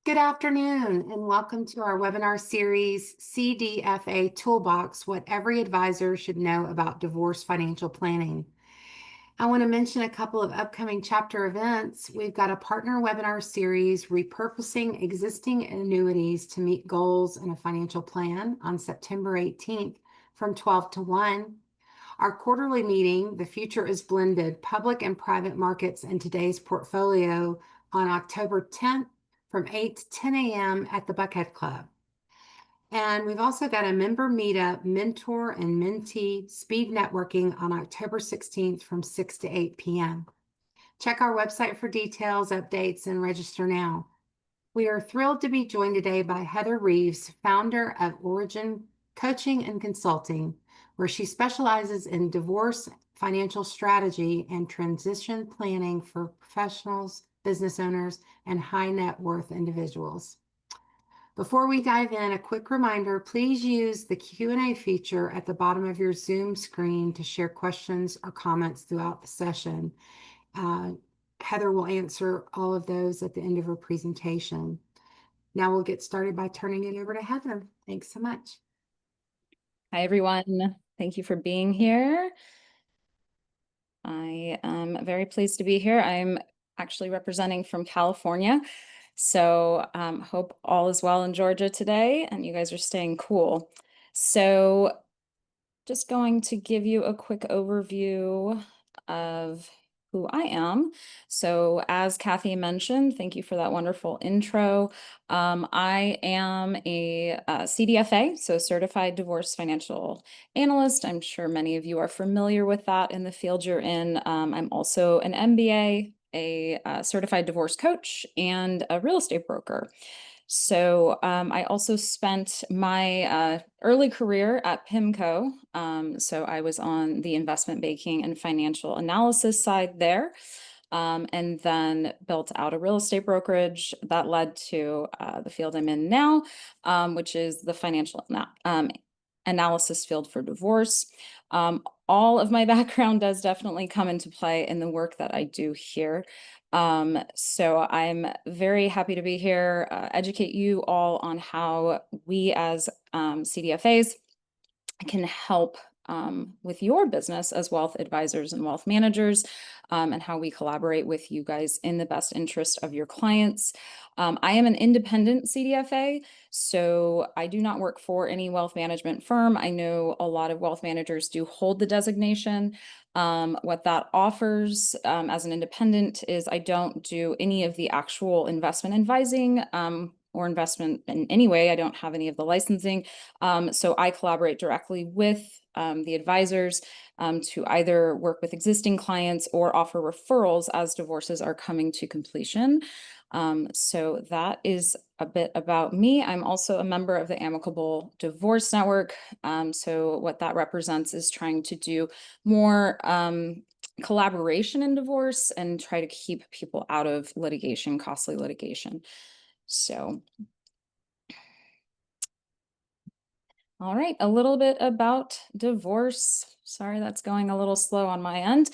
Good afternoon, and welcome to our webinar series, CDFA Toolbox, What Every Advisor Should Know About Divorce Financial Planning. I want to mention a couple of upcoming chapter events. We've got a partner webinar series, Repurposing Existing Annuities to Meet Goals in a Financial Plan, on September 18th from 12 to 1. Our quarterly meeting, The Future is Blended, Public and Private Markets in Today's Portfolio, on October 10th from 8 to 10 a.m. at the Buckhead Club. And we've also got a member meetup, mentor and mentee speed networking on October 16th from 6 to 8 p.m. Check our website for details, updates, and register now. We are thrilled to be joined today by Heather Reeves, founder of Origin Coaching and Consulting, where she specializes in divorce, financial strategy, and transition planning for professionals, business owners, and high net worth individuals. Before we dive in, a quick reminder, please use the Q&A feature at the bottom of your Zoom screen to share questions or comments throughout the session. Heather will answer all of those at the end of her presentation. Now we'll get started by turning it over to Heather. Thanks so much. Hi, everyone. Thank you for being here. I am very pleased to be here. I'm actually representing from California. So hope all is well in Georgia today and you guys are staying cool. So just going to give you a quick overview of who I am. So as Kathy mentioned, thank you for that wonderful intro. I am a CDFA, so Certified Divorce Financial Analyst. I'm sure many of you are familiar with that in the field you're in. I'm also an MBA, a certified divorce coach, and a real estate broker. So I also spent my early career at PIMCO. So I was on the investment banking and financial analysis side there, and then built out a real estate brokerage that led to the field I'm in now, which is the financial analysis field for divorce. All of my background does definitely come into play in the work that I do here. So I'm very happy to be here, educate you all on how we as CDFAs can help with your business as wealth advisors and wealth managers, and how we collaborate with you guys in the best interest of your clients. I am an independent CDFA, so I do not work for any wealth management firm. I know a lot of wealth managers do hold the designation. What that offers as an independent is I don't do any of the actual investment advising or investment in any way. I don't have any of the licensing. So I collaborate directly with the advisors to either work with existing clients or offer referrals as divorces are coming to completion. So that is a bit about me. I'm also a member of the Amicable Divorce Network. So what that represents is trying to do more collaboration in divorce and try to keep people out of litigation, costly litigation. So, all right, a little bit about divorce. Sorry, that's going a little slow on my end.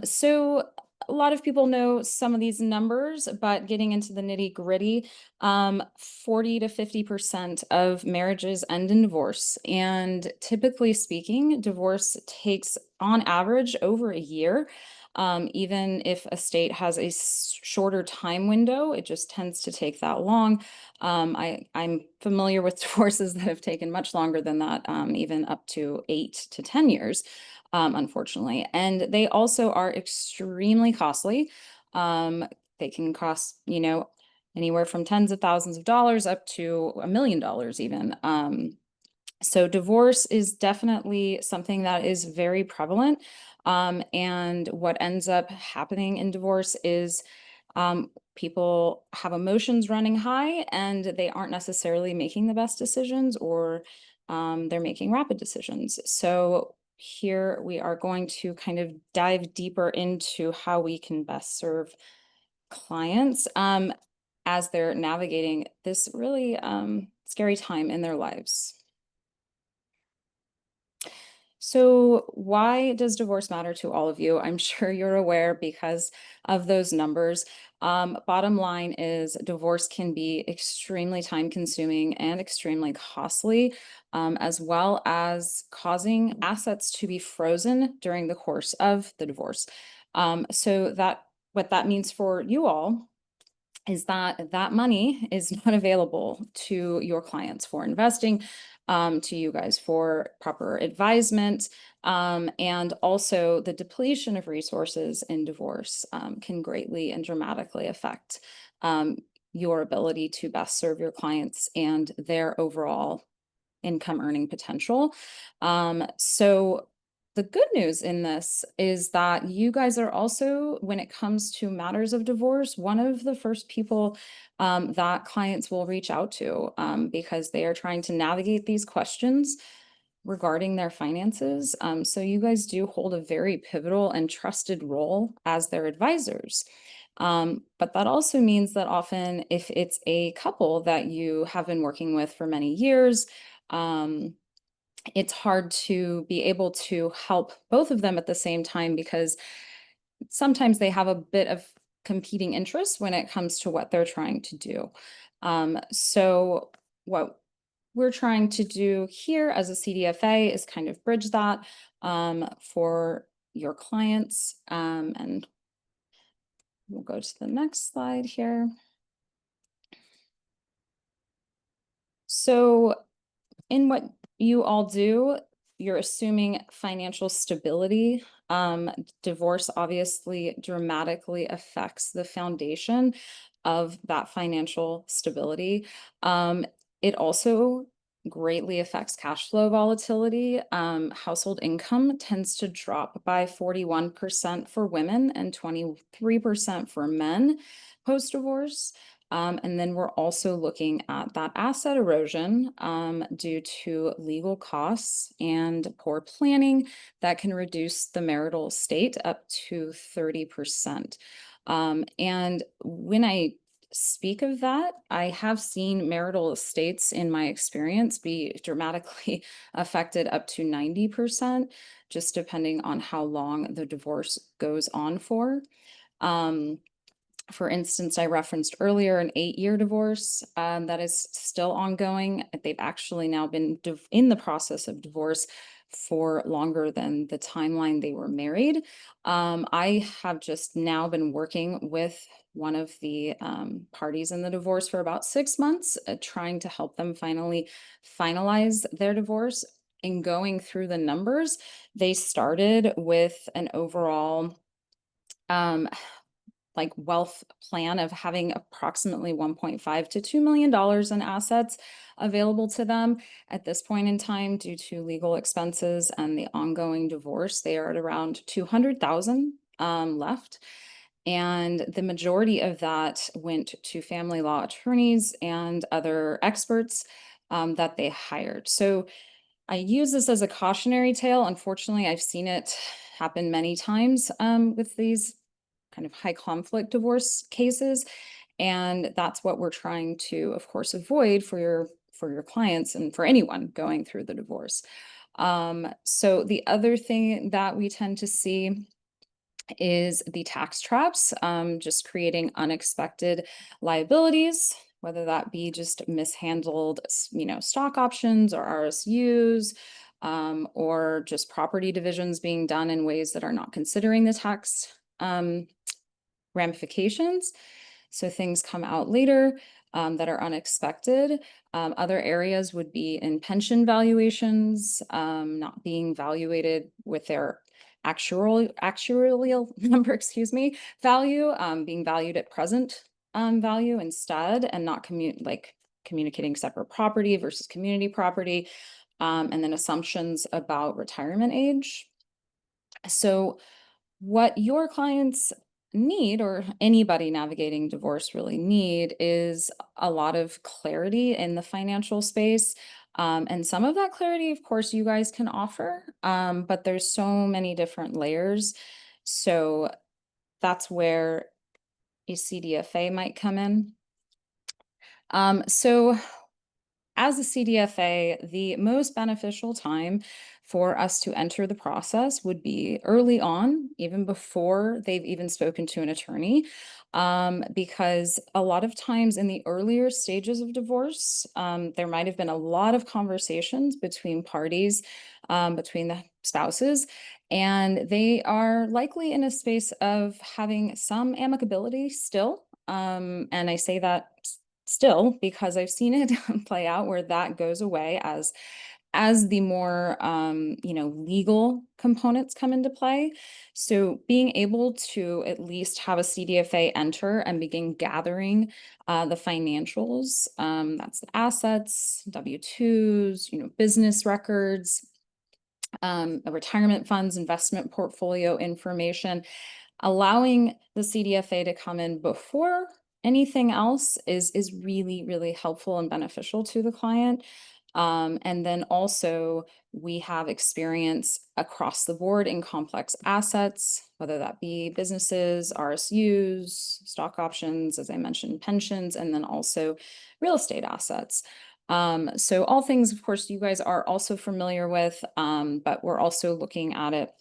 So a lot of people know some of these numbers, but getting into the nitty gritty, 40 to 50% of marriages end in divorce. And typically speaking, divorce takes on average over a year. Even if a state has a shorter time window, it just tends to take that long. I'm familiar with divorces that have taken much longer than that, even up to 8 to 10 years, unfortunately. And they also are extremely costly. They can cost, anywhere from tens of thousands of dollars up to $1 million even. So divorce is definitely something that is very prevalent. And what ends up happening in divorce is people have emotions running high and they aren't necessarily making the best decisions, or they're making rapid decisions. So here we are going to kind of dive deeper into how we can best serve clients as they're navigating this really scary time in their lives. So, why does divorce matter to all of you? I'm sure you're aware because of those numbers. Bottom line is, divorce can be extremely time consuming and extremely costly, as well as causing assets to be frozen during the course of the divorce. So, what that means for you all is that that money is not available to your clients for investing, to you guys for proper advisement, and also the depletion of resources in divorce can greatly and dramatically affect um, your ability to best serve your clients and their overall income earning potential. So the good news in this is that you guys are also, when it comes to matters of divorce, one of the first people that clients will reach out to because they are trying to navigate these questions regarding their finances. So you guys do hold a very pivotal and trusted role as their advisors. But that also means that often, if it's a couple that you have been working with for many years, um, it's hard to be able to help both of them at the same time because sometimes they have a bit of competing interests when it comes to what they're trying to do. So, what we're trying to do here as a CDFA is kind of bridge that for your clients. And we'll go to the next slide here. So, in what you all do, you're assuming financial stability. Divorce obviously dramatically affects the foundation of that financial stability. It also greatly affects cash flow volatility. Household income tends to drop by 41% for women and 23% for men post-divorce. And then we're also looking at that asset erosion due to legal costs and poor planning that can reduce the marital estate up to 30%. And when I speak of that, I have seen marital estates in my experience be dramatically affected up to 90%, just depending on how long the divorce goes on for. Um, for instance, I referenced earlier an 8-year divorce that is still ongoing. They've actually now been in the process of divorce for longer than the timeline they were married. I have just now been working with one of the parties in the divorce for about 6 months, trying to help them finally finalize their divorce. In going through the numbers, they started with an overall um, like wealth plan of having approximately 1.5 to $2 million in assets available to them. At this point in time, due to legal expenses and the ongoing divorce, they are at around 200,000 left. And the majority of that went to family law attorneys and other experts that they hired. So I use this as a cautionary tale. Unfortunately, I've seen it happen many times with these kind of high conflict divorce cases. And that's what we're trying to, of course, avoid for your clients and for anyone going through the divorce. So the other thing that we tend to see is the tax traps, just creating unexpected liabilities, whether that be just mishandled, stock options or RSUs, or just property divisions being done in ways that are not considering the tax ramifications. So things come out later that are unexpected. Other areas would be in pension valuations, not being valuated with their actuarial number, value, being valued at present value instead, and not communicating separate property versus community property, and then assumptions about retirement age. So what your clients need, or anybody navigating divorce really need, is a lot of clarity in the financial space. And some of that clarity, of course, you guys can offer, but there's so many different layers. So that's where a CDFA might come in. So as a CDFA, the most beneficial time for us to enter the process would be early on, even before they've even spoken to an attorney, because a lot of times in the earlier stages of divorce, there might have been a lot of conversations between parties, between the spouses, and they are likely in a space of having some amicability still. And I say that still because I've seen it play out where that goes away as the more legal components come into play. So being able to at least have a CDFA enter and begin gathering the financials, that's the assets, W-2s, business records, retirement funds, investment portfolio information, allowing the CDFA to come in before anything else is really, really helpful and beneficial to the client. And then also we have experience across the board in complex assets, whether that be businesses, RSUs, stock options, as I mentioned, pensions, and then also real estate assets. So all things, of course, you guys are also familiar with, but we're also looking at it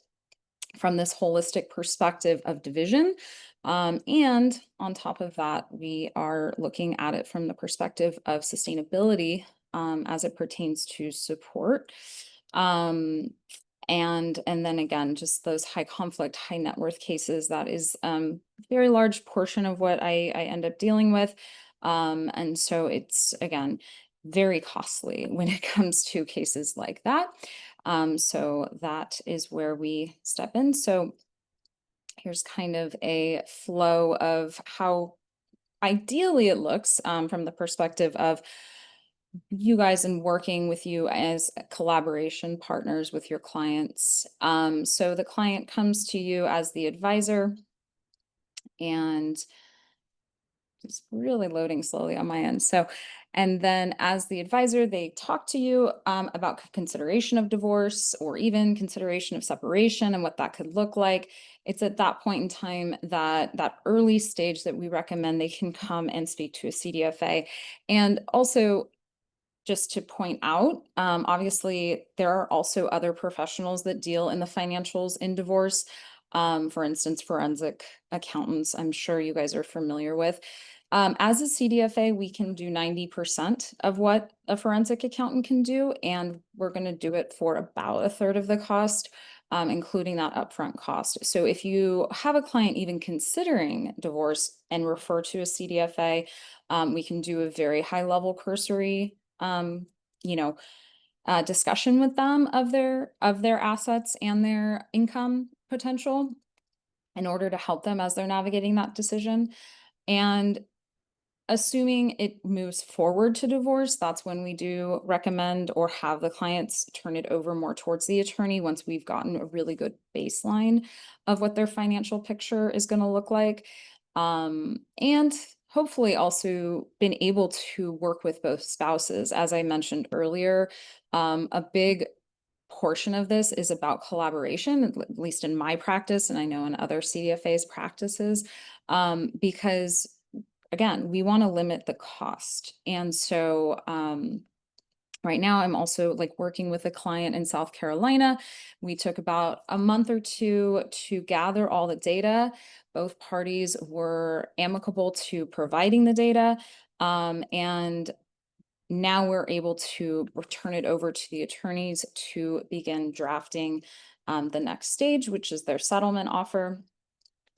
from this holistic perspective of division. And on top of that, we are looking at it from the perspective of sustainability as it pertains to support. And then again, just those high conflict, high net worth cases, that is a very large portion of what I end up dealing with. And so it's, again, very costly when it comes to cases like that. So that is where we step in. So here's kind of a flow of how ideally it looks from the perspective of you guys and working with you as collaboration partners with your clients. So the client comes to you as the advisor, and it's really loading slowly on my end. So, and then as the advisor, they talk to you about consideration of divorce or even consideration of separation and what that could look like. It's at that point in time that early stage that we recommend they can come and speak to a CDFA. And also, just to point out, obviously, there are also other professionals that deal in the financials in divorce. For instance, forensic accountants, I'm sure you guys are familiar with. As a CDFA, we can do 90% of what a forensic accountant can do, and we're going to do it for about a third of the cost, including that upfront cost. So if you have a client even considering divorce and refer to a CDFA, we can do a very high level cursory you know, discussion with them of their assets and their income potential in order to help them as they're navigating that decision. And assuming it moves forward to divorce, that's when we do recommend or have the clients turn it over more towards the attorney once we've gotten a really good baseline of what their financial picture is going to look like. And hopefully also been able to work with both spouses. As I mentioned earlier, a big portion of this is about collaboration, at least in my practice, and I know in other CDFA's practices, because again, we want to limit the cost. And so right now I'm also like working with a client in South Carolina. We took about a month or two to gather all the data. Both parties were amicable to providing the data. And now we're able to return it over to the attorneys to begin drafting the next stage, which is their settlement offer.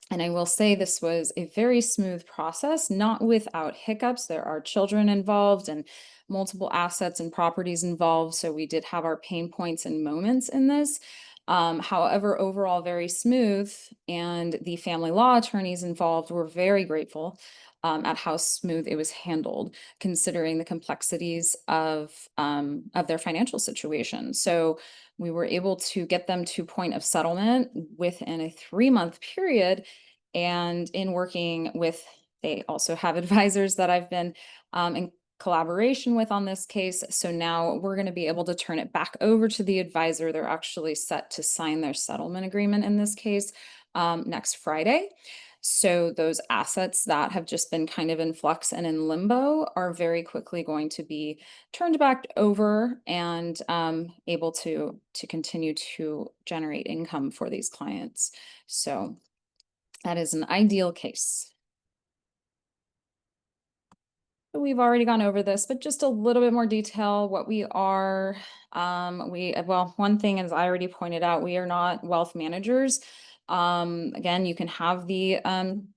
And I will say this was a very smooth process, not without hiccups. There are children involved and multiple assets and properties involved. So we did have our pain points and moments in this. However, overall, very smooth. And the family law attorneys involved were very grateful at how smooth it was handled, considering the complexities of their financial situation. So we were able to get them to point of settlement within a 3-month period. And in working with, they also have advisors that I've been in collaboration with on this case. So now we're going to be able to turn it back over to the advisor. They're actually set to sign their settlement agreement in this case next Friday. So those assets that have just been kind of in flux and in limbo are very quickly going to be turned back over and able to continue to generate income for these clients. So that is an ideal case. We've already gone over this, but just a little bit more detail what we are. Well, one thing is I already pointed out, we are not wealth managers. Again, you can have the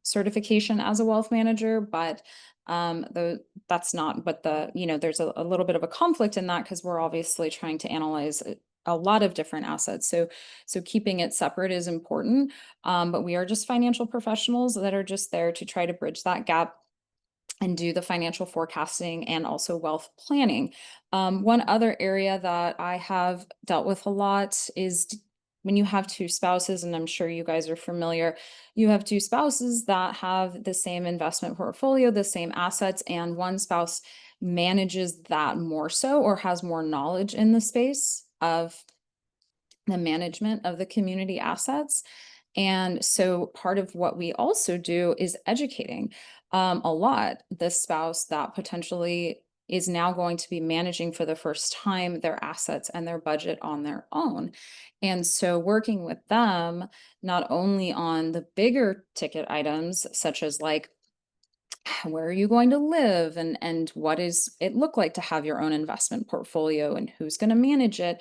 certification as a wealth manager, but that's not what there's a little bit of a conflict in that because we're obviously trying to analyze a lot of different assets. So keeping it separate is important. But we are just financial professionals that are just there to try to bridge that gap and do the financial forecasting and also wealth planning. One other area that I have dealt with a lot is when you have two spouses, and I'm sure you guys are familiar, you have two spouses that have the same investment portfolio, the same assets, and one spouse manages that more so or has more knowledge in the space of the management of the community assets. And so part of what we also do is educating a lot the spouse that potentially is now going to be managing for the first time their assets and their budget on their own. And so working with them not only on the bigger ticket items, such as like where are you going to live and what does it look like to have your own investment portfolio and who's going to manage it,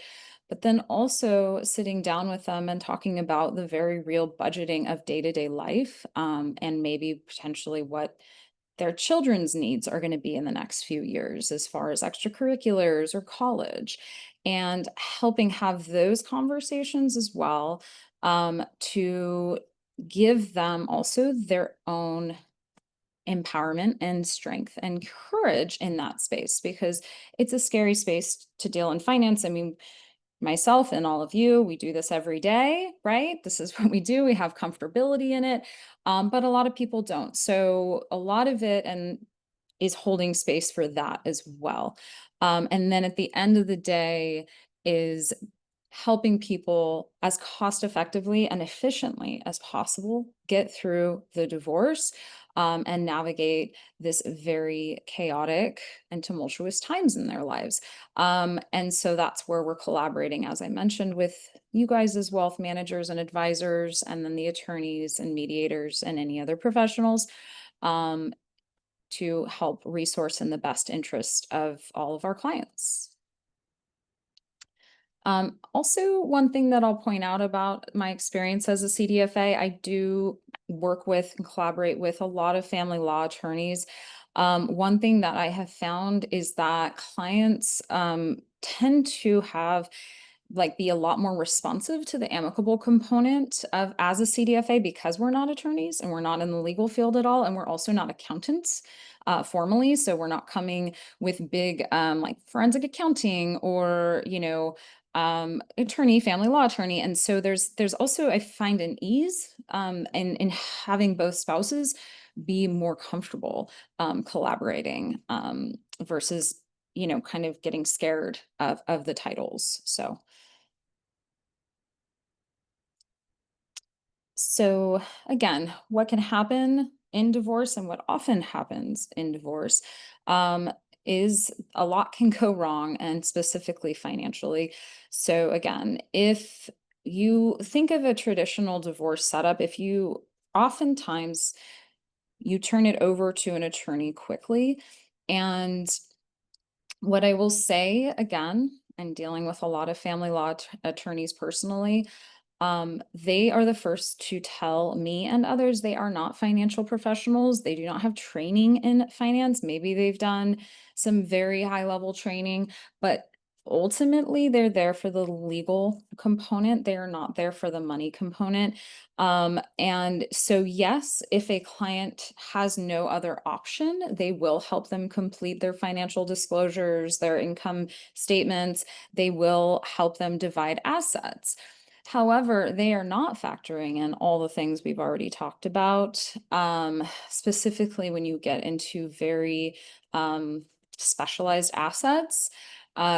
but then also sitting down with them and talking about the very real budgeting of day-to-day life, and maybe potentially what their children's needs are going to be in the next few years as far as extracurriculars or college, and helping have those conversations as well, to give them also their own empowerment and strength and courage in that space, because it's a scary space to deal in finance. I mean, myself and all of you, we do this every day, right? This is what we do. We have comfortability in it, but a lot of people don't. So a lot of it and is holding space for that as well. And then at the end of the day is helping people as cost effectively and efficiently as possible get through the divorce, and navigate this very chaotic and tumultuous times in their lives. And so that's where we're collaborating, as I mentioned, with you guys as wealth managers and advisors, and then the attorneys and mediators and any other professionals, um, to help resource in the best interest of all of our clients. Also, one thing that I'll point out about my experience as a CDFA, I do work with and collaborate with a lot of family law attorneys. One thing that I have found is that clients tend to have be a lot more responsive to the amicable component of as a CDFA, because we're not attorneys and we're not in the legal field at all, and we're also not accountants formally. So we're not coming with big like forensic accounting or attorney, family law attorney. And so there's also, I find, an ease in having both spouses be more comfortable collaborating, versus kind of getting scared of the titles. So again, what can happen in divorce and what often happens in divorce, is a lot can go wrong, and specifically financially. So again, if you think of a traditional divorce setup, if you oftentimes you turn it over to an attorney quickly. And what I will say again, and dealing with a lot of family law attorneys personally, they are the first to tell me and others they are not financial professionals. They do not have training in finance. Maybe they've done some very high level training, but ultimately they're there for the legal component. They are not there for the money component. And so, yes, if a client has no other option, they will help them complete their financial disclosures, their income statements. They will help them divide assets. However, they are not factoring in all the things we've already talked about, specifically when you get into very specialized assets.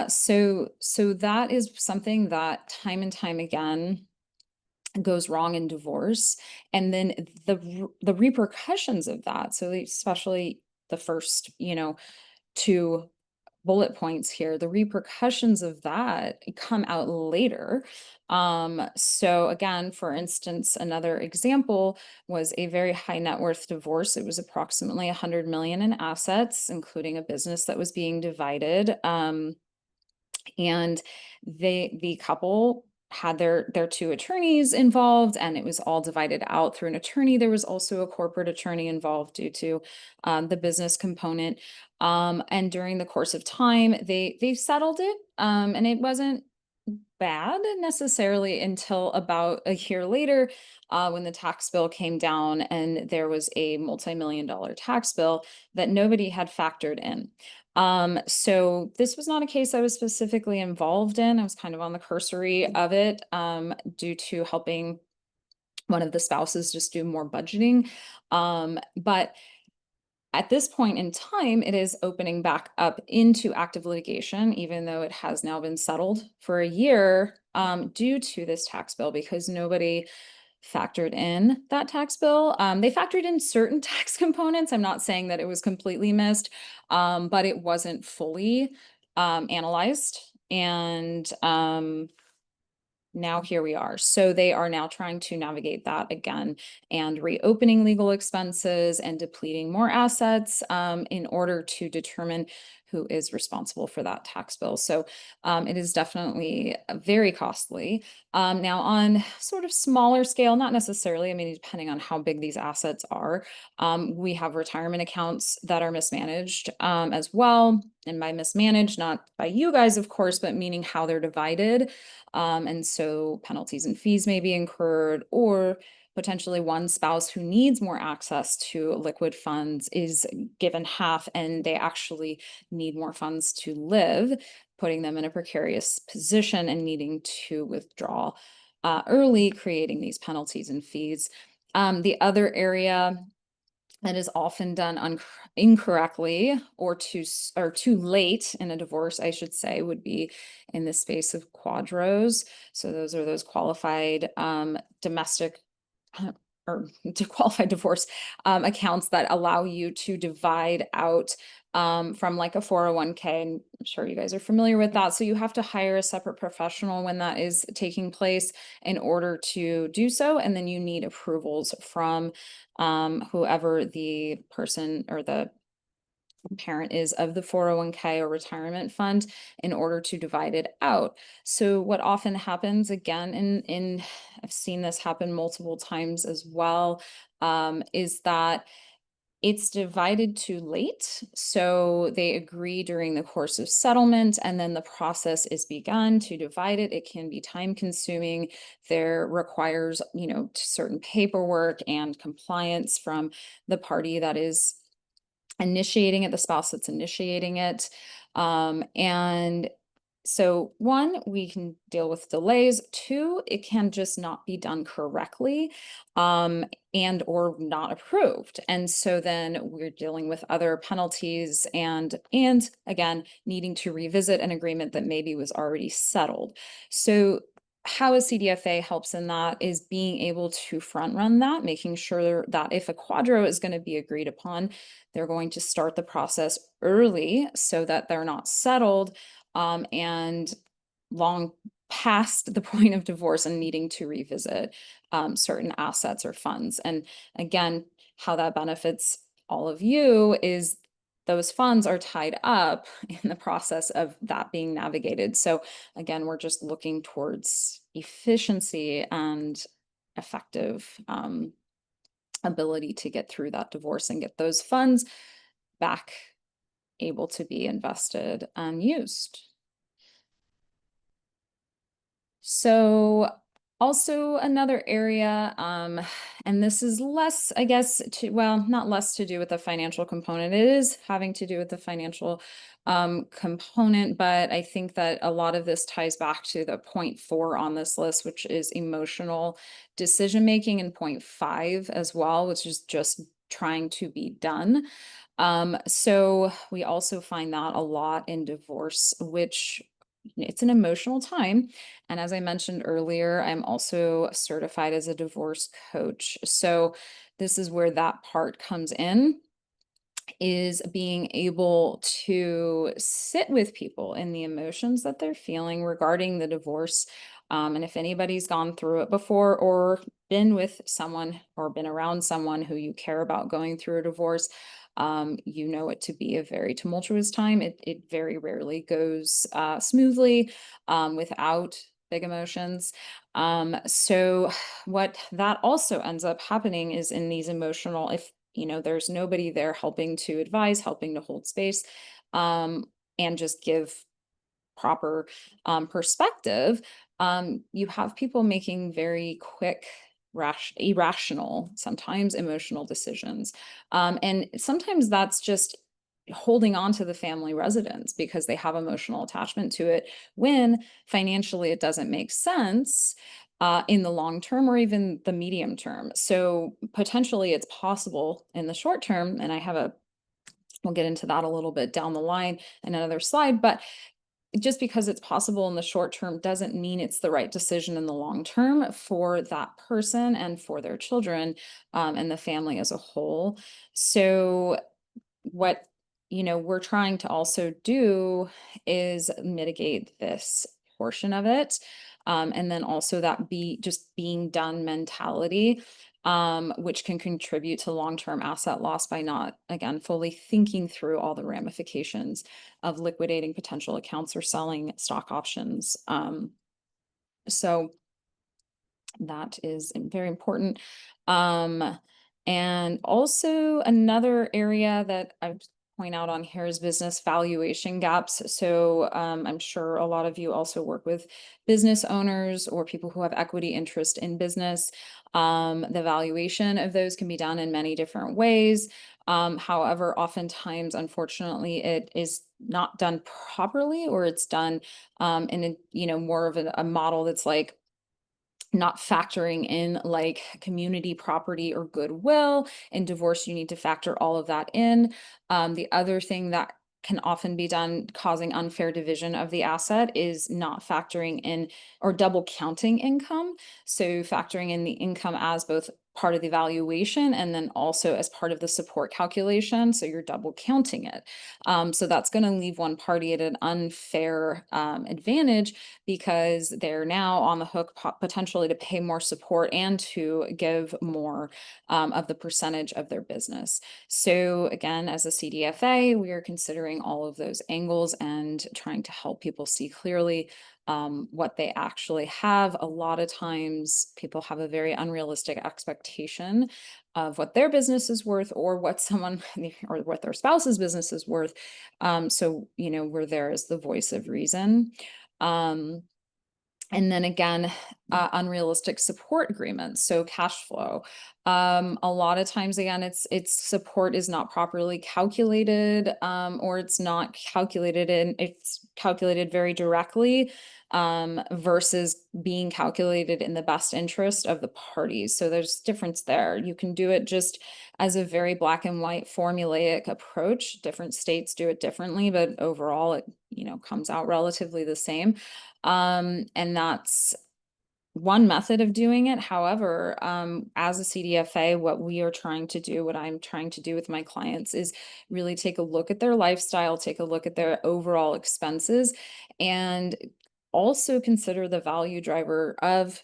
So that is something that time and time again, goes wrong in divorce, and then the repercussions of that, so especially the first, two bullet points here, the repercussions of that come out later. So again, for instance, another example was a very high net worth divorce. It was approximately 100 million in assets, including a business that was being divided. And the couple had their two attorneys involved, and it was all divided out through an attorney. There was also a corporate attorney involved due to the business component. And during the course of time, they settled it, and it wasn't bad necessarily until about a year later, when the tax bill came down and there was a multi-million-dollar tax bill that nobody had factored in. So this was not a case I was specifically involved in. I was kind of on the cursory of it, due to helping one of the spouses just do more budgeting. But at this point in time, it is opening back up into active litigation, even though it has now been settled for a year, due to this tax bill, because nobody factored in that tax bill. They factored in certain tax components. I'm not saying that it was completely missed, but it wasn't fully analyzed. And now here we are. So they are now trying to navigate that again and reopening legal expenses and depleting more assets, in order to determine who is responsible for that tax bill. So it is definitely very costly. Now on sort of smaller scale, not necessarily, I mean, depending on how big these assets are, we have retirement accounts that are mismanaged, as well. And by mismanaged, not by you guys, of course, but meaning how they're divided. And so penalties and fees may be incurred, or potentially one spouse who needs more access to liquid funds is given half and they actually need more funds to live, putting them in a precarious position and needing to withdraw early, creating these penalties and fees. The other area that is often done incorrectly or too late in a divorce, I should say, would be in the space of quadros. So those are those qualified domestic or to qualified divorce accounts that allow you to divide out from like a 401k. And I'm sure you guys are familiar with that. So you have to hire a separate professional when that is taking place in order to do so. And then you need approvals from whoever the person or the parent is of the 401k or retirement fund in order to divide it out. So what often happens again, in I've seen this happen multiple times as well, is that it's divided too late. So they agree during the course of settlement, and then the process is begun to divide it. It can be time consuming. There requires, certain paperwork and compliance from the party that is initiating it, the spouse that's initiating it. And so one, we can deal with delays. Two, it can just not be done correctly, and or not approved. And so then we're dealing with other penalties and again, needing to revisit an agreement that maybe was already settled. So how a CDFA helps in that is being able to front run that, making sure that if a quadro is going to be agreed upon, they're going to start the process early so that they're not settled and long past the point of divorce and needing to revisit certain assets or funds. And again, how that benefits all of you is those funds are tied up in the process of that being navigated. So again, we're just looking towards efficiency and effective ability to get through that divorce and get those funds back able to be invested and used. So also another area, and this is less, I guess, not less to do with the financial component. It is having to do with the financial component, but I think that a lot of this ties back to the point 4 on this list, which is emotional decision making, and point 5 as well, which is just trying to be done. So we also find that a lot in divorce, which it's an emotional time. And as I mentioned earlier, I'm also certified as a divorce coach. So this is where that part comes in, is being able to sit with people in the emotions that they're feeling regarding the divorce. And if anybody's gone through it before, or been with someone or been around someone who you care about going through a divorce, you know it to be a very tumultuous time. It very rarely goes smoothly without big emotions. So what that also ends up happening is, in these emotional, if there's nobody there helping to advise, helping to hold space, um, and just give proper perspective, you have people making very quick, irrational, sometimes emotional decisions. And sometimes that's just holding on to the family residence because they have emotional attachment to it, when financially it doesn't make sense in the long term or even the medium term. So potentially it's possible in the short term, and we'll get into that a little bit down the line in another slide, but just because it's possible in the short term doesn't mean it's the right decision in the long term for that person and for their children, and the family as a whole. So what we're trying to also do is mitigate this portion of it, and then also that be just being done mentality, which can contribute to long-term asset loss by not, again, fully thinking through all the ramifications of liquidating potential accounts or selling stock options. So that is very important. Um, and also another area that I point out on here is business valuation gaps. So I'm sure a lot of you also work with business owners or people who have equity interest in business. The valuation of those can be done in many different ways. However, oftentimes, unfortunately, it is not done properly, or it's done in more of a model that's like not factoring in like community property or goodwill. In divorce, you need to factor all of that in. The other thing that can often be done, causing unfair division of the asset, is not factoring in or double counting income. So factoring in the income as both part of the valuation and then also as part of the support calculation. So you're double counting it. So that's going to leave one party at an unfair advantage, because they're now on the hook potentially to pay more support and to give more of the percentage of their business. So again, as a CDFA, we are considering all of those angles and trying to help people see clearly what they actually have. A lot of times people have a very unrealistic expectation of what their business is worth, or what someone or what their spouse's business is worth. So, we're there as the voice of reason. Um, and then again, unrealistic support agreements. So cash flow. A lot of times, again, it's support is not properly calculated, or it's calculated very directly, versus being calculated in the best interest of the parties. So there's difference there. You can do it just as a very black and white formulaic approach. Different states do it differently, but overall it, comes out relatively the same. And that's one method of doing it. However, as a CDFA, what I'm trying to do with my clients is really take a look at their lifestyle, take a look at their overall expenses, and also consider the value driver of,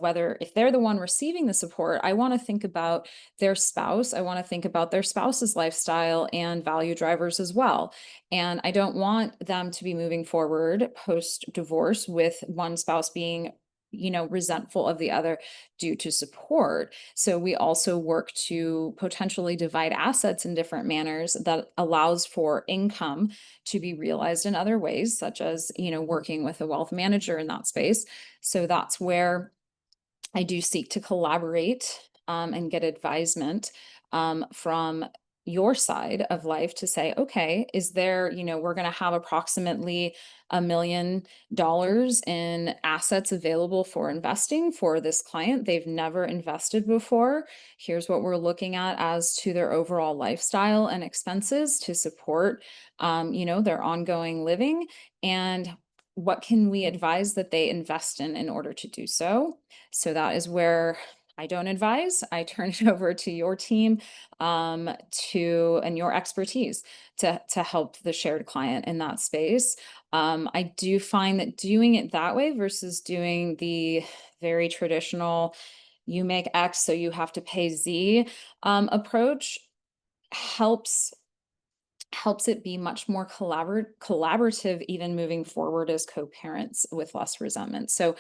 whether, if they're the one receiving the support, I want to think about their spouse. I want to think about their spouse's lifestyle and value drivers as well. And I don't want them to be moving forward post divorce with one spouse being resentful of the other due to support. So we also work to potentially divide assets in different manners that allows for income to be realized in other ways, such as, working with a wealth manager in that space. So that's where I do seek to collaborate, and get advisement from your side of life to say, okay, is there, we're going to have approximately $1 million in assets available for investing for this client. They've never invested before. Here's what we're looking at as to their overall lifestyle and expenses to support, their ongoing living. And what can we advise that they invest in order to do so? So that is where I don't advise. I turn it over to your team, and your expertise to help the shared client in that space. I do find that doing it that way versus doing the very traditional, you make X, so you have to pay Z, approach helps it be much more collaborative, even moving forward as co-parents with less resentment. So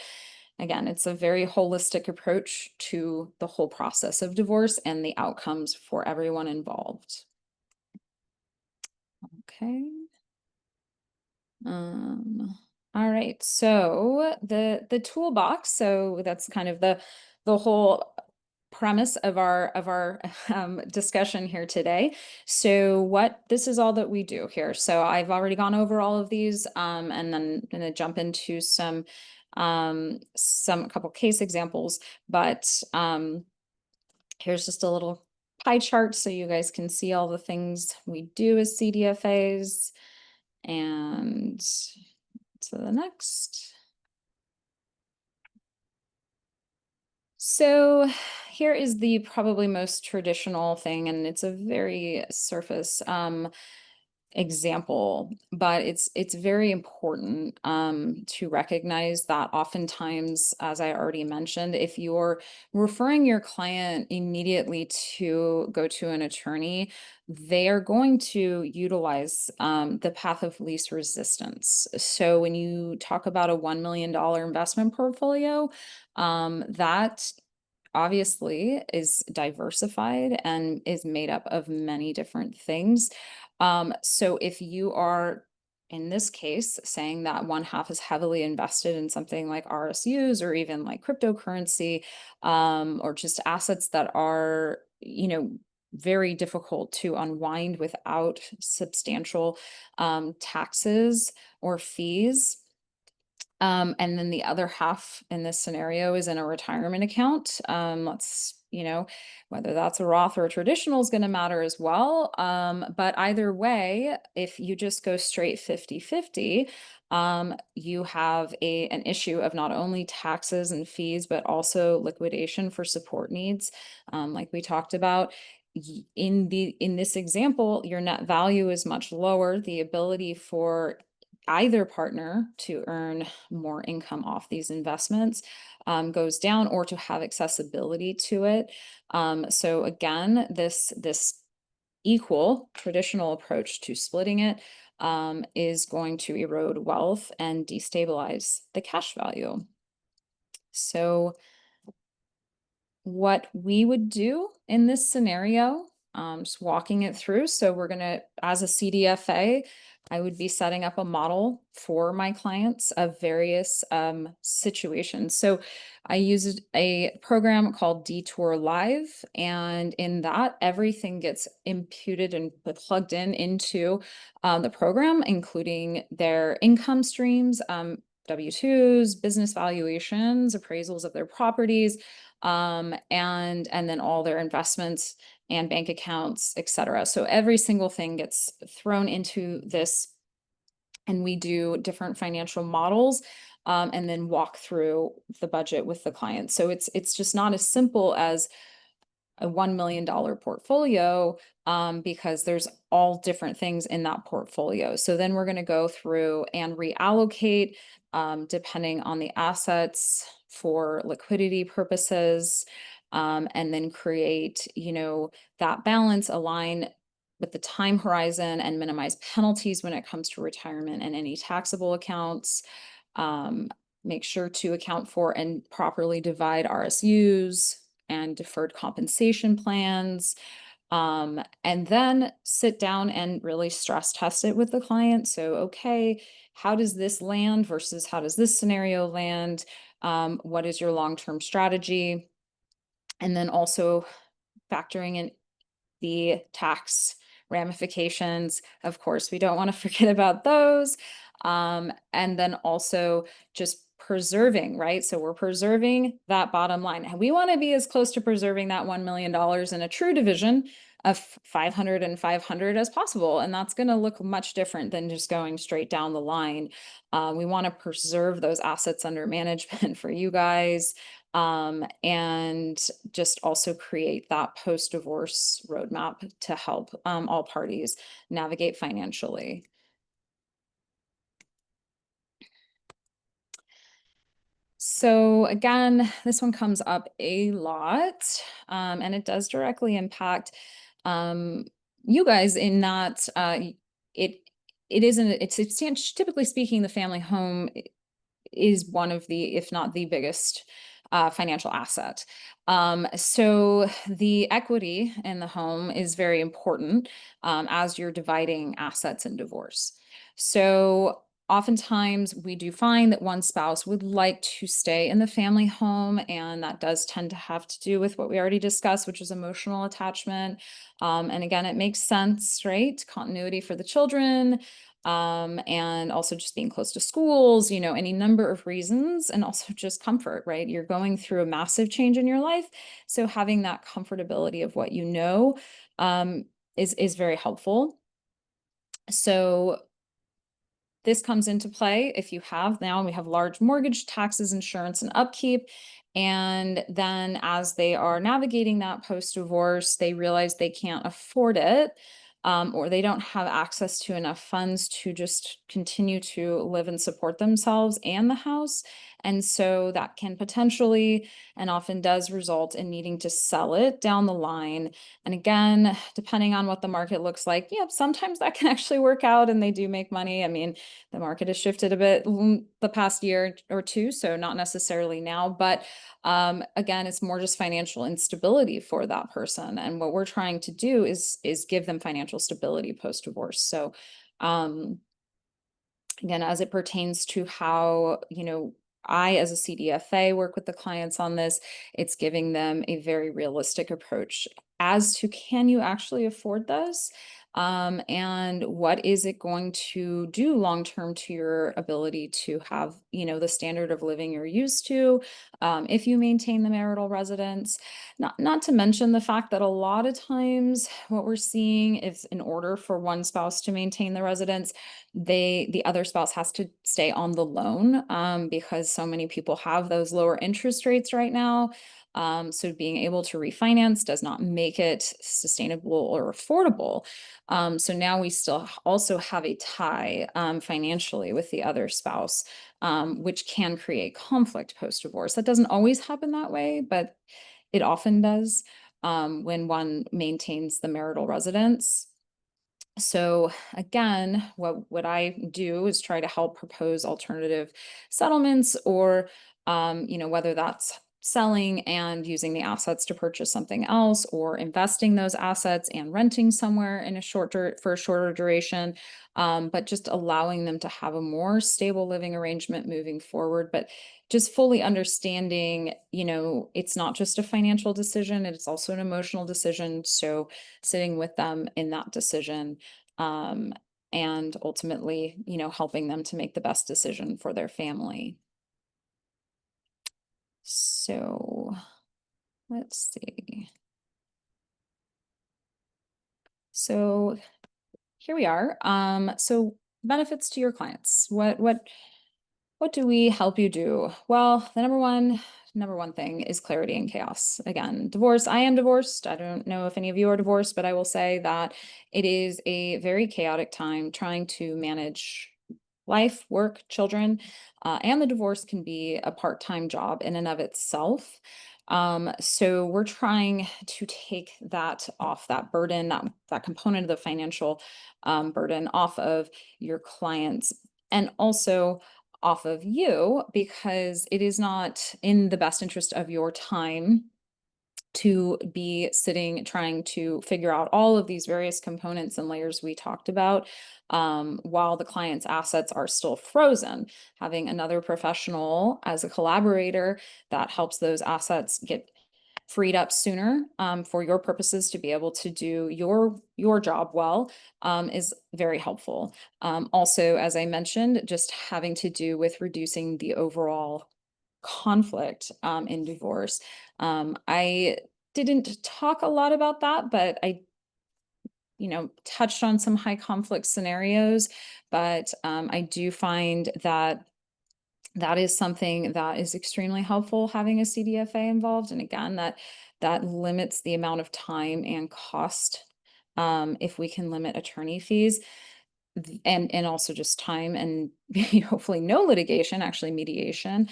again, it's a very holistic approach to the whole process of divorce and the outcomes for everyone involved. Okay. All right. So the toolbox. So that's kind of the whole premise of our discussion here today. So what this is all that we do here. So I've already gone over all of these, and then I'm gonna jump into some couple case examples, but here's just a little pie chart so you guys can see all the things we do as CDFAs. And to the next. So here is the probably most traditional thing, and it's a very surface example, but it's very important to recognize that oftentimes, as I already mentioned, if you're referring your client immediately to go to an attorney, they are going to utilize the path of least resistance. So when you talk about a $1 million investment portfolio, that obviously is diversified and is made up of many different things. So if you are, in this case, saying that one half is heavily invested in something like RSUs or even like cryptocurrency, or just assets that are, very difficult to unwind without substantial taxes or fees. And then the other half in this scenario is in a retirement account. Whether that's a Roth or a traditional is going to matter as well. But either way, if you just go straight 50-50, you have an issue of not only taxes and fees, but also liquidation for support needs, like we talked about. In this example, your net value is much lower. The ability for either partner to earn more income off these investments goes down, or to have accessibility to it. So again, this equal traditional approach to splitting it is going to erode wealth and destabilize the cash value. So what we would do in this scenario, just walking it through. So we're going to, as a CDFA, I would be setting up a model for my clients of various situations. So I used a program called Detour Live, and in that, everything gets imputed and plugged into the program, including their income streams, W-2s, business valuations, appraisals of their properties, and then all their investments and bank accounts, etc. So every single thing gets thrown into this, and we do different financial models, and then walk through the budget with the client. So it's just not as simple as a $1 million portfolio, because there's all different things in that portfolio. So then we're going to go through and reallocate, depending on the assets for liquidity purposes, and then create, that balance, align with the time horizon, and minimize penalties when it comes to retirement and any taxable accounts. Make sure to account for and properly divide RSUs and deferred compensation plans, and then sit down and really stress test it with the client. So, okay, how does this land versus how does this scenario land? What is your long-term strategy? And then also factoring in the tax ramifications. Of course, we don't want to forget about those. And then also just preserving, right? So we're preserving that bottom line. And we want to be as close to preserving that $1 million in a true division of 500 and 500 as possible. And that's going to look much different than just going straight down the line. We want to preserve those assets under management for you guys, and just also create that post-divorce roadmap to help all parties navigate financially. So again, this one comes up a lot, and it does directly impact um, you guys in that it it isn't it's typically speaking, the family home is one of the, if not the biggest financial asset. So the equity in the home is very important as you're dividing assets in divorce. So oftentimes we do find that one spouse would like to stay in the family home, and that does tend to have to do with what we already discussed, which is emotional attachment. And again, it makes sense, right? Continuity for the children, and also just being close to schools, any number of reasons, and also just comfort, right? You're going through a massive change in your life. So having that comfortability of what um, is very helpful. So this comes into play if you have, now we have large mortgage, taxes, insurance, and upkeep. And then as they are navigating that post-divorce, they realize they can't afford it, or they don't have access to enough funds to just continue to live and support themselves and the house. And so that can potentially, and often does, result in needing to sell it down the line. And again, depending on what the market looks like, yeah, sometimes that can actually work out and they do make money. I mean, the market has shifted a bit the past year or two, so not necessarily now, but again, it's more just financial instability for that person. And what we're trying to do is give them financial stability post-divorce. So again, as it pertains to how, I, as a CDFA, work with the clients on this, it's giving them a very realistic approach as to, can you actually afford this? And what is it going to do long term to your ability to have, the standard of living you're used to, if you maintain the marital residence? Not to mention the fact that a lot of times what we're seeing is, in order for one spouse to maintain the residence, the other spouse has to stay on the loan, because so many people have those lower interest rates right now. So being able to refinance does not make it sustainable or affordable. So now we still also have a tie financially with the other spouse, which can create conflict post-divorce. That doesn't always happen that way, but it often does when one maintains the marital residence. So again, what I do is try to help propose alternative settlements, or whether that's selling and using the assets to purchase something else, or investing those assets and renting somewhere in for a shorter duration, but just allowing them to have a more stable living arrangement moving forward. But just fully understanding, it's not just a financial decision, it's also an emotional decision. So sitting with them in that decision, um, and ultimately, helping them to make the best decision for their family. So let's see. So here we are. So benefits to your clients. What do we help you do? Well, the number one thing is clarity and chaos. Again, divorce. I am divorced. I don't know if any of you are divorced, but I will say that it is a very chaotic time trying to manage life, work, children, and the divorce can be a part-time job in and of itself. So we're trying to take that off, that burden, that component of the financial burden off of your clients, and also off of you, because it is not in the best interest of your time to be sitting trying to figure out all of these various components and layers we talked about, while the client's assets are still frozen. Having another professional as a collaborator that helps those assets get freed up sooner, for your purposes to be able to do your job well, is very helpful. Also, as I mentioned, just having to do with reducing the overall conflict in divorce. I didn't talk a lot about that, but I touched on some high conflict scenarios, but I do find that that is something that is extremely helpful, having a CDFA involved. And again, that limits the amount of time and cost, if we can limit attorney fees, and also just time, and hopefully no litigation, actually mediation,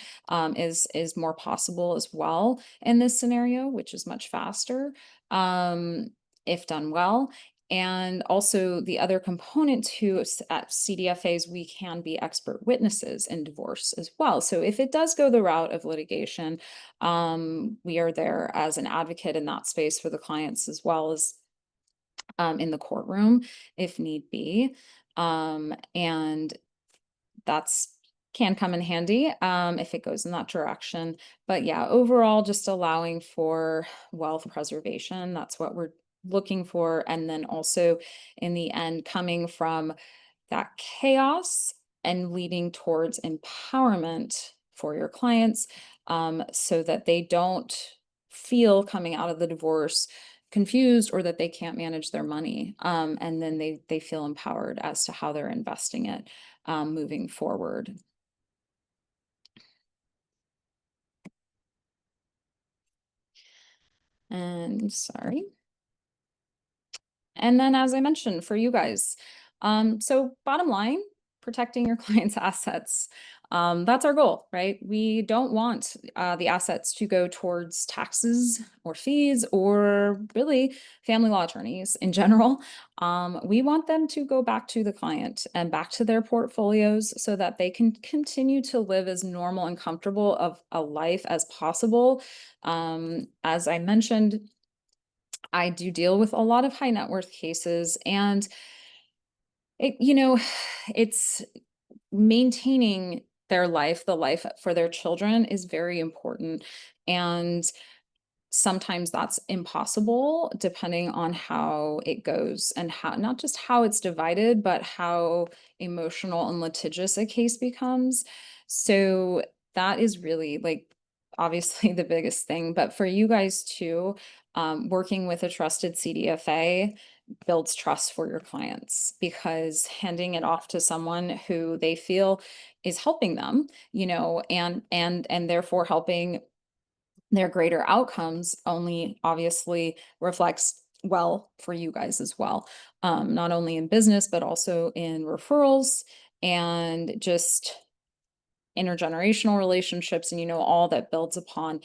is more possible as well in this scenario, which is much faster, um, if done well. And also the other component to at CDFAs, we can be expert witnesses in divorce as well. So if it does go the route of litigation, we are there as an advocate in that space for the clients, as well as in the courtroom if need be. And that's can come in handy if it goes in that direction. But yeah, overall, just allowing for wealth preservation. That's what we're looking for. And then also in the end, coming from that chaos and leading towards empowerment for your clients, so that they don't feel coming out of the divorce confused, or that they can't manage their money. And then they feel empowered as to how they're investing it, moving forward. And sorry. And then, as I mentioned, for you guys, so bottom line, protecting your clients' assets. That's our goal, right? We don't want the assets to go towards taxes or fees, or really family law attorneys in general. We want them to go back to the client and back to their portfolios, so that they can continue to live as normal and comfortable of a life as possible. As I mentioned, I do deal with a lot of high net worth cases, and it it's maintaining their life, the life for their children, is very important. And sometimes that's impossible depending on how it goes, and how, not just how it's divided, but how emotional and litigious a case becomes. So that is really, like, obviously the biggest thing. But for you guys too, working with a trusted CDFA builds trust for your clients, because handing it off to someone who they feel is helping them, and therefore helping their greater outcomes, only obviously reflects well for you guys as well. Not only in business, but also in referrals and just intergenerational relationships, and all that builds upon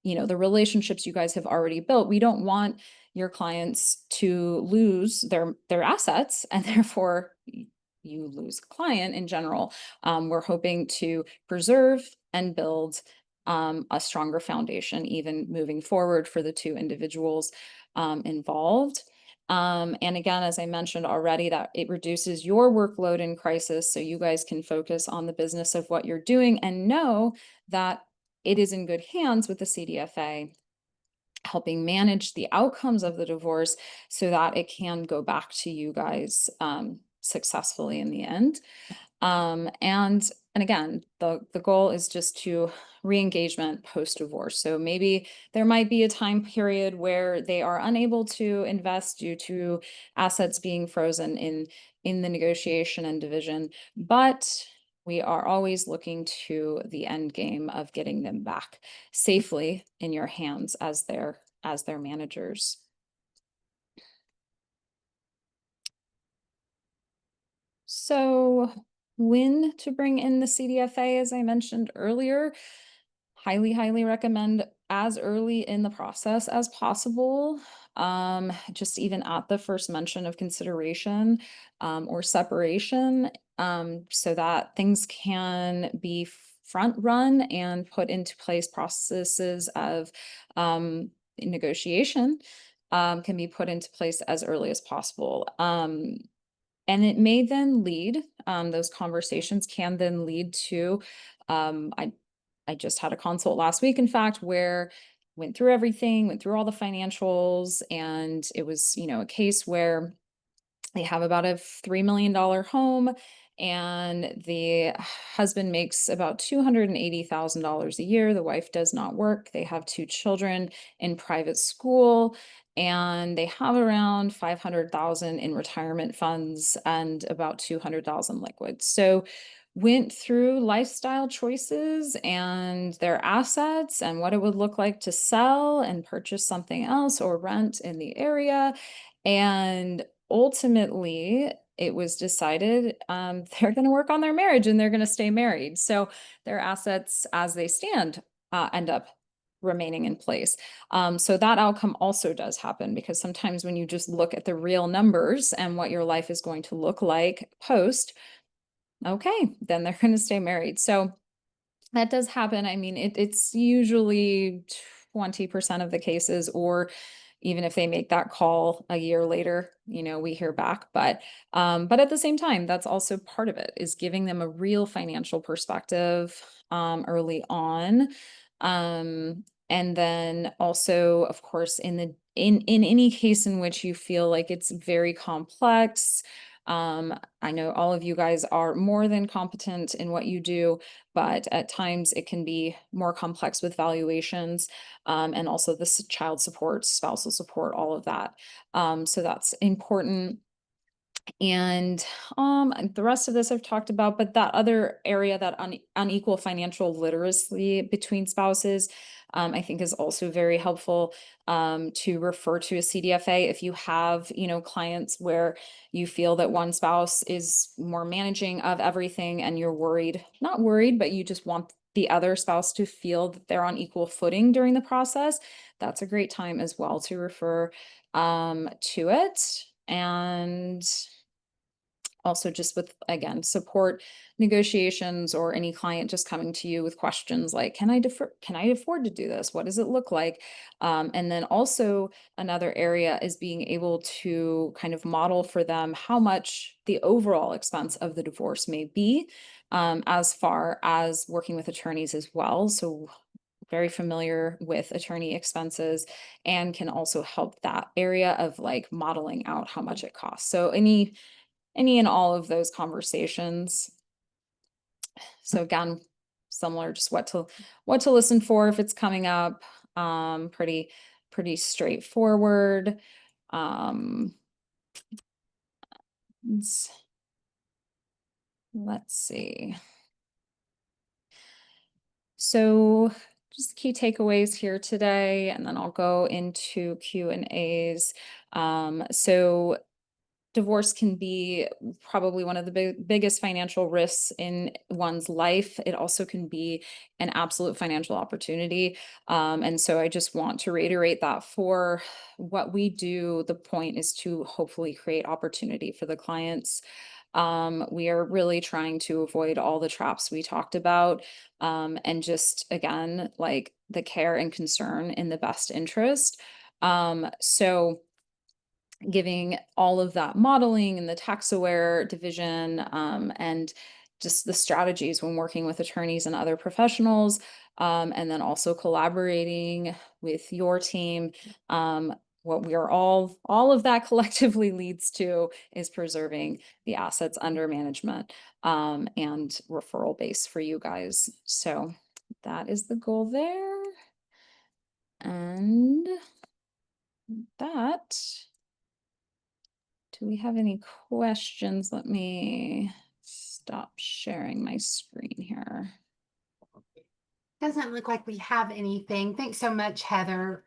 the relationships you guys have already built. We don't want your clients to lose their assets, and therefore you lose a client in general. We're hoping to preserve and build a stronger foundation, even moving forward, for the two individuals involved. And again, as I mentioned already, that it reduces your workload in crisis, so you guys can focus on the business of what you're doing, and know that it is in good hands with the CDFA, helping manage the outcomes of the divorce, so that it can go back to you guys successfully in the end. And again, the goal is just to re-engagement post-divorce. So maybe there might be a time period where they are unable to invest due to assets being frozen in the negotiation and division, but we are always looking to the end game of getting them back safely in your hands as their managers. So when to bring in the CDFA, as I mentioned earlier, highly recommend as early in the process as possible. Just even at the first mention of consideration or separation, so that things can be front run and put into place. Processes of negotiation can be put into place as early as possible. And it may then lead, those conversations can then lead to, I just had a consult last week, in fact, where went through everything, went through all the financials, and it was, a case where they have about a $3 million home, and the husband makes about $280,000 a year. The wife does not work. They have two children in private school, and they have around 500,000 in retirement funds and about 200,000 liquid. So went through lifestyle choices and their assets and what it would look like to sell and purchase something else or rent in the area. And ultimately, it was decided they're going to work on their marriage and they're going to stay married. So their assets as they stand end up remaining in place. So that outcome also does happen because sometimes when you just look at the real numbers and what your life is going to look like post, okay, then they're going to stay married. So that does happen. I mean, it's usually 20% of the cases, or even if they make that call a year later, we hear back. But at the same time, that's also part of it, is giving them a real financial perspective early on. And then also, of course, in any case in which you feel like it's very complex, I know all of you guys are more than competent in what you do, but at times it can be more complex with valuations, and also the child support, spousal support, all of that. So that's important. And the rest of this I've talked about, but that other area, that unequal financial literacy between spouses, I think is also very helpful to refer to a CDFA if you have, clients where you feel that one spouse is more managing of everything and you're worried, not worried, but you just want the other spouse to feel that they're on equal footing during the process. That's a great time as well to refer to it. And also just with, again, support negotiations, or any client just coming to you with questions like, can I afford to do this? What does it look like? And then also another area is being able to kind of model for them how much the overall expense of the divorce may be, as far as working with attorneys as well. So very familiar with attorney expenses, and can also help that area of like modeling out how much it costs. So any and all of those conversations. So again, similar, just what to listen for if it's coming up. Pretty straightforward. Um, let's see. So just key takeaways here today, and then I'll go into Q&As. So divorce can be probably one of the biggest financial risks in one's life. It also can be an absolute financial opportunity. And so I just want to reiterate that for what we do, the point is to hopefully create opportunity for the clients. We are really trying to avoid all the traps we talked about, and just, again, like the care and concern in the best interest. So giving all of that modeling and the tax aware division, and just the strategies when working with attorneys and other professionals, and then also collaborating with your team. What we are all of that collectively leads to is preserving the assets under management, and referral base for you guys. So that is the goal there. And that, do we have any questions? Let me stop sharing my screen here. Doesn't look like we have anything. Thanks so much, Heather.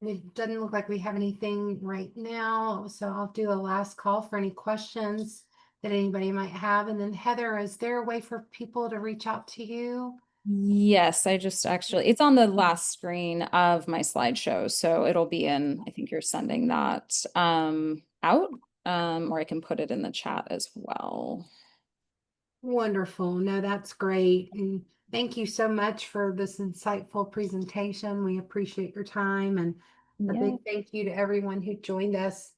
It doesn't look like we have anything right now. So I'll do a last call for any questions that anybody might have. And then Heather, is there a way for people to reach out to you? Yes, I just actually, it's on the last screen of my slideshow. So it'll be in, I think you're sending that out, or I can put it in the chat as well. Wonderful. No, that's great. And thank you so much for this insightful presentation. We appreciate your time, and a Yeah, big thank you to everyone who joined us.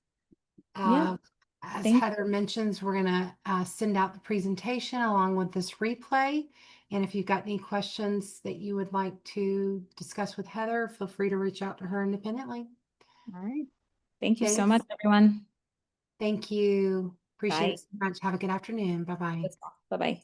yeah. Uh, as Thank Heather mentions, we're going to send out the presentation along with this replay. And if you've got any questions that you would like to discuss with Heather, feel free to reach out to her independently. All right. Thank you so Thanks. much, everyone. Thank you. Appreciate Bye. it so much. Have a good afternoon. Bye bye. Bye-bye.